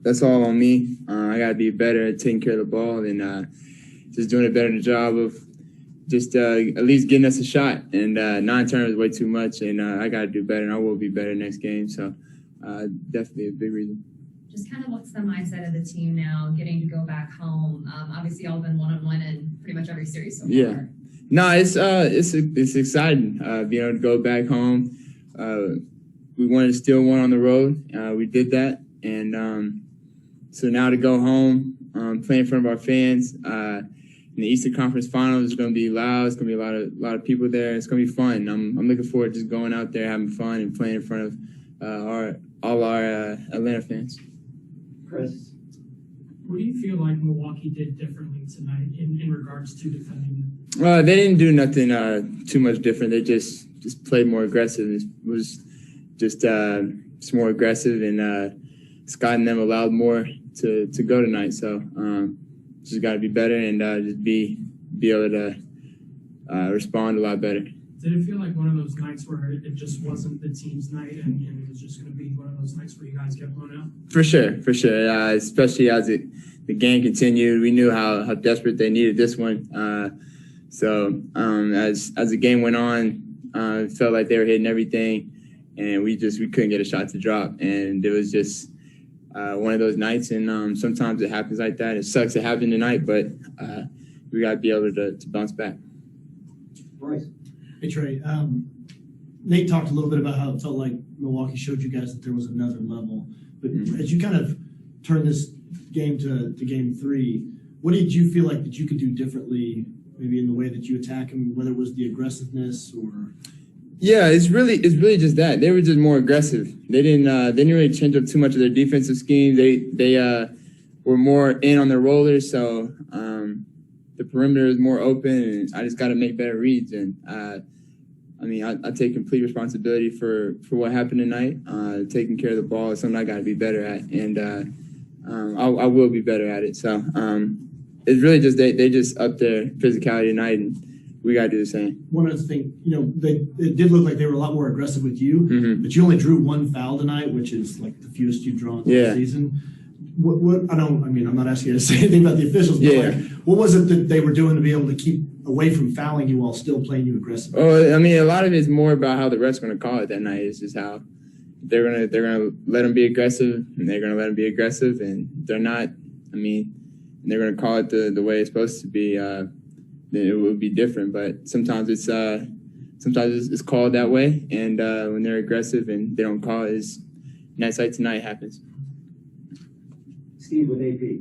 That's all on me. I got to be better at taking care of the ball and just doing a better job of just at least getting us a shot. And 9 turnovers is way too much, and I got to do better, and I will be better next game. So definitely a big reason. Just kind of what's the mindset of the team now, getting to go back home? Obviously, y'all been 1-on-1 in pretty much every series so far. Yeah. No, it's exciting being able to go back home. We wanted to steal one on the road. We did that, and so now to go home, play in front of our fans. In the Eastern Conference Finals, it's going to be loud. It's going to be a lot of people there. It's going to be fun. I'm looking forward to just going out there, having fun, and playing in front of all our Atlanta fans. Chris, what do you feel like Milwaukee did differently tonight in regards to defending? They didn't do nothing too much different. They just played more aggressive. It was just more aggressive, and Scott and them allowed more to go tonight. So just got to be better and just be able to respond a lot better. Did it feel like one of those nights where it just wasn't the team's night and it was just going to be one of those nights where you guys get blown out? For sure. Especially as the game continued. We knew how desperate they needed this one. So as the game went on, it felt like they were hitting everything, and we couldn't get a shot to drop. And it was just one of those nights, and sometimes it happens like that. It sucks it happened tonight, but we got to be able to bounce back. Bryce. Hey, Trae. Nate talked a little bit about how it felt like Milwaukee showed you guys that there was another level. But as you kind of turn this game to game 3, what did you feel like that you could do differently, maybe in the way that you attack them, whether it was the aggressiveness or? Yeah, it's really just that. They were just more aggressive. They didn't really change up too much of their defensive scheme. They were more in on their rollers, so the perimeter is more open, and I just got to make better reads. And I take complete responsibility for what happened tonight. Taking care of the ball is something I got to be better at, and I will be better at it. So it's really just they just upped their physicality tonight, and we got to do the same. One other thing, it did look like they were a lot more aggressive with you, but you only drew 1 foul tonight, which is like the fewest you've drawn this season. I'm not asking you to say anything about the officials, but what was it that they were doing to be able to keep away from fouling you while still playing you aggressively? Oh, a lot of it is more about how the refs are going to call it that night. It's just how they're gonna let them be aggressive, and they're going to let them be aggressive, and they're not. They're going to call it the way it's supposed to be. Then it would be different, but sometimes it's called that way, and when they're aggressive and they don't call it, it's nights like tonight happens. Steve with AP.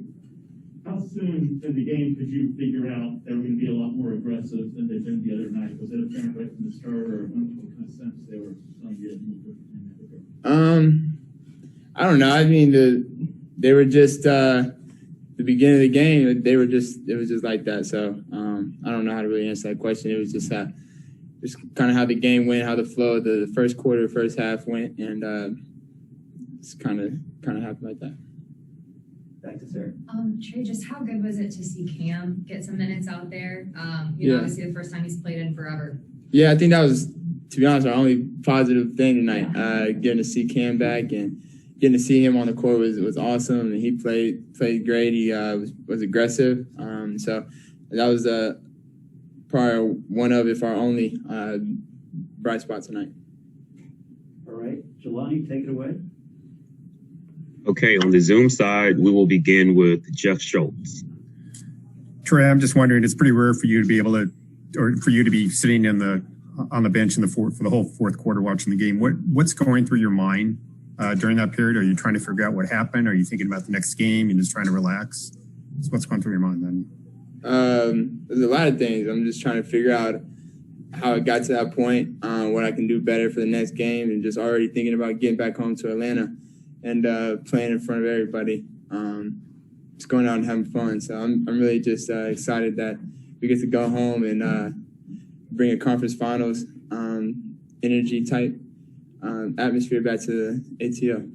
How soon in the game could you figure out they were going to be a lot more aggressive than they've been the other night? Was it apparent right from the start, or what kind of sense they were going to get more different? I don't know. They were just the beginning of the game. It was just like that. So I don't know how to really answer that question. It was just kind of how the game went, how the flow of the first quarter, first half went, and it's kind of happened like that. Back to Sarah. Trae, just how good was it to see Cam get some minutes out there? Obviously the first time he's played in forever. Yeah, I think that was, to be honest, our only positive thing tonight. Getting to see Cam back and getting to see him on the court was awesome. And he played great. He was aggressive. So that was probably one of, if our only, bright spot tonight. All right, Jelani, take it away. Okay, on the Zoom side, we will begin with Jeff Schultz. Trae, I'm just wondering, it's pretty rare for you to be able to, or for you to be sitting on the bench for the whole fourth quarter watching the game. What's going through your mind during that period? Are you trying to figure out what happened? Are you thinking about the next game and just trying to relax? So what's going through your mind then? There's a lot of things. I'm just trying to figure out how it got to that point, what I can do better for the next game, and just already thinking about getting back home to Atlanta and playing in front of everybody, just going out and having fun. So I'm really just excited that we get to go home and bring a conference finals energy type atmosphere back to the ATL.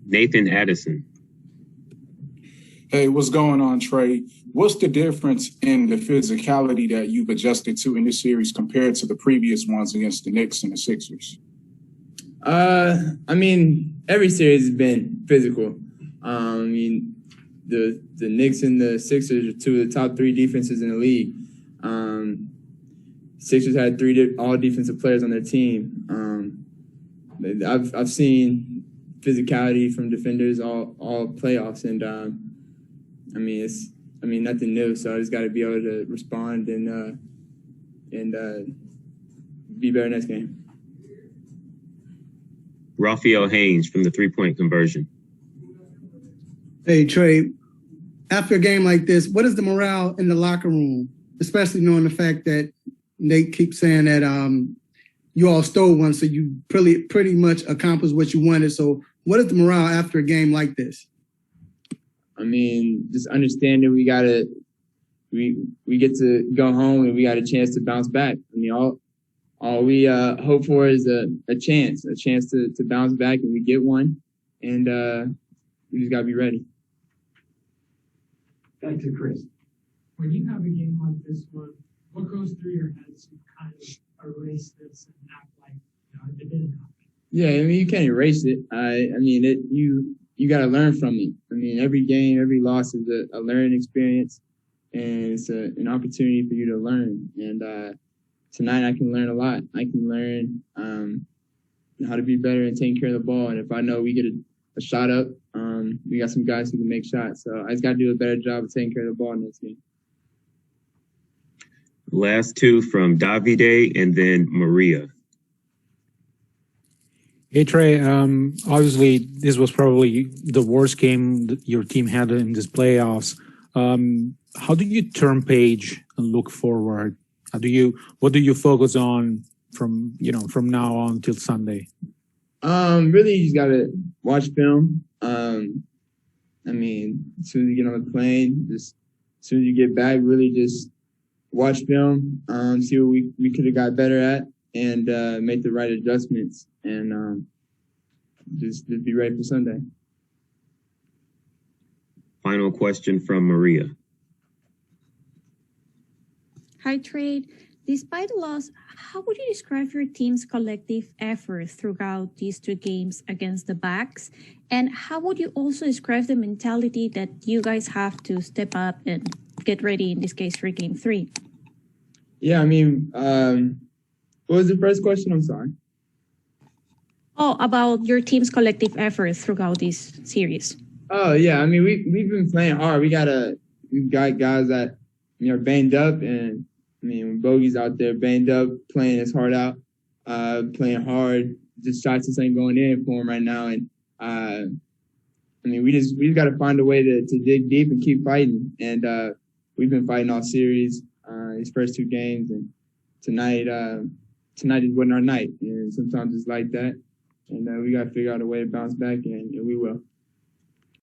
Nathan Addison. Hey, what's going on, Trae? What's the difference in the physicality that you've adjusted to in this series compared to the previous ones against the Knicks and the Sixers? I mean, every series has been physical. I mean, the Knicks and the Sixers are two of the top three defenses in the league. Sixers had three all defensive players on their team. I've seen physicality from defenders all playoffs, and I mean nothing new. So I just got to be able to respond and be better next game. Raphael Haynes from the 3-point conversion. Hey, Trae, after a game like this, what is the morale in the locker room, especially knowing the fact that Nate keeps saying that you all stole one, so you pretty much accomplished what you wanted. So what is the morale after a game like this? I mean, just understanding we get to go home and we got a chance to bounce back. I mean, all we hope for is a chance to bounce back, and we get one, and we just got to be ready. Back to Chris. When you have a game like this one, what goes through your head to kind of erase this and act like it didn't happen? Yeah, I mean, you can't erase it. I mean, you got to learn from it. I mean, every game, every loss is a learning experience, and it's an opportunity for you to learn. And tonight I can learn a lot. I can learn how to be better and taking care of the ball. And if I know we get a shot up, we got some guys who can make shots. So I just got to do a better job of taking care of the ball next game. Last two from Davide and then Maria. Hey, Trae, obviously this was probably the worst game that your team had in this playoffs. How do you turn page and look forward? What do you focus on from now on till Sunday? Really, you just gotta watch film. I mean, as soon as you get on the plane, just as soon as you get back, really just watch film, see what we could have got better at, and make the right adjustments, and just be ready for Sunday. Final question from Maria. Hi, Trae. Despite the loss, how would you describe your team's collective effort throughout these two games against the Bucks? And how would you also describe the mentality that you guys have to step up and get ready, in this case, for Game 3? Yeah, I mean, what was the first question? I'm sorry. Oh, about your team's collective effort throughout this series. Oh, yeah. I mean, we've been playing hard. We've got guys that are banged up, and I mean, when Bogey's out there banged up, playing his heart out, playing hard, just shots just ain't going in for him right now. And I mean, we've got to find a way to dig deep and keep fighting. And we've been fighting all series, these first two games, and tonight just wasn't our night. And sometimes it's like that, and we got to figure out a way to bounce back, and we will.